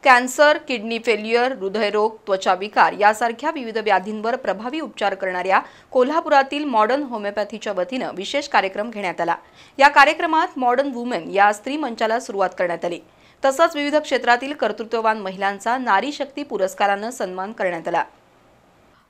Cancer, kidney failure, हृदयरोग, त्वचा विकार यासारख्या विविध व्याधींवर प्रभावी उपचार करणाऱ्या कोल्हापुरातील मॉडर्न होमिओपॅथीच्या वतीनं विशेष कार्यक्रम घेण्यात आला। या कार्यक्रमात मॉडर्न वुमेन या स्त्री मंचाला सुरुवात करण्यात आली। तसंच विविध क्षेत्रातील कर्तृत्ववान महिलांचा नारी शक्ती पुरस्काराने सन्मान करण्यात आला।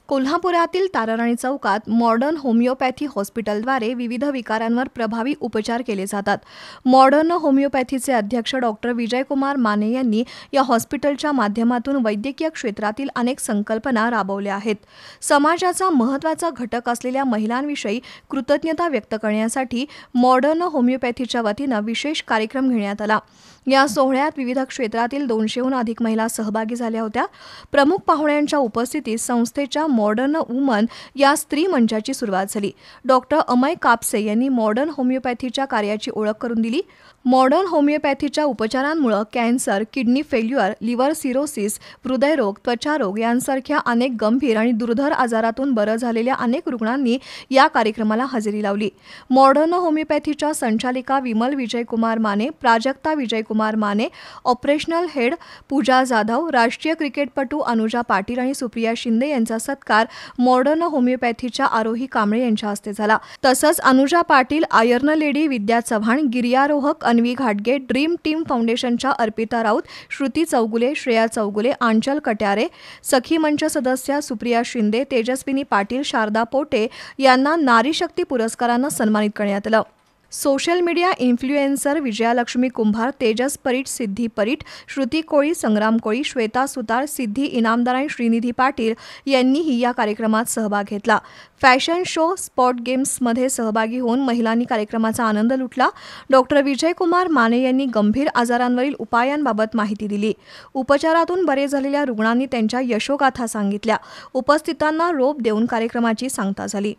कोल्हापुरातील ताराराणी चौकात मॉडर्न होमिओपॅथी हॉस्पिटलद्वारे विविध विकारांवर प्रभावी उपचार केले जातात। मॉडर्न होमिओपॅथीचे अध्यक्ष डॉक्टर विजयकुमार माने यांनी या हॉस्पिटलच्या माध्यमातून वैद्यकीय क्षेत्रातील अनेक संकल्पना राबवल्या आहेत। समाजाचा महत्त्वाचा घटक असलेल्या महिलांविषयी कृतज्ञता व्यक्त करण्यासाठी मॉडर्न होमिओपॅथीच्या वतीनं विशेष कार्यक्रम घेण्यात आला। या सोहळ्यात विविध क्षेत्रातील 200हून अधिक महिला सहभागी झाल्या होत्या। प्रमुख पाहुण्यांच्या उपस्थितीत संस्थेच्या मॉडर्न वुमन या स्त्री मंचाची सुरुवात झाली। डॉक्टर अमय कापसे यांनी मॉडर्न होमिओपॅथीच्या कार्याची ओळख करून दिली। मॉडर्न होमिओपॅथीच्या उपचारांमुळे cancer, kidney failure, liver cirrhosis, हृदयरोग, त्वचारोग यांसारख्या अनेक गंभीर आणि दुर्धर आजारातून बरं झालेल्या अनेक रुग्णांनी या कार्यक्रमाला हजेरी लावली। मॉडर्न होमिओपॅथीच्या संचालिका विमल विजयकुमार माने, प्राजक्ता विजयकुमार माने, ऑपरेशनल हेड पूजा जाधव, राष्ट्रीय क्रिकेटपटू अनुजा पाटील आणि सुप्रिया शिंदे यांचा सत्कार मॉडर्न होमिओपॅथीच्या आरोही कांबळे यांच्या हस्ते झाला। तसंच अनुजा पाटील, आयर्न लेडी विद्या चव्हाण, गिर्यारोहक अन्वी घाटगे, ड्रीम टीम फाउंडेशनच्या अर्पिता राऊत, श्रुती चौगुले, श्रेया चौगुले, आंचल कट्यारे, सखी मंच सदस्या सुप्रिया शिंदे, तेजस्विनी पाटील, शारदा पोटे यांना नारी शक्ती पुरस्कारानं सन्मानित करण्यात आलं। सोशल मीडिया इन्फ्लुएन्सर विजयालक्ष्मी कुंभार, तेजस परीट, सिद्धी परीट, श्रुती कोळी, संग्राम कोळी, श्वेता सुतार, सिद्धी इनामदार आणि श्रीनिधी पाटील यांनीही या कार्यक्रमात सहभाग घेतला। फॅशन शो, स्पॉट गेम्समध्ये सहभागी होऊन महिलांनी कार्यक्रमाचा आनंद लुटला। डॉक्टर विजयकुमार माने यांनी गंभीर आजारांवरील उपायांबाबत माहिती दिली। उपचारातून बरे झालेल्या रुग्णांनी त्यांच्या यशोगाथा सांगितल्या। उपस्थितांना रोप देऊन कार्यक्रमाची सांगता झाली।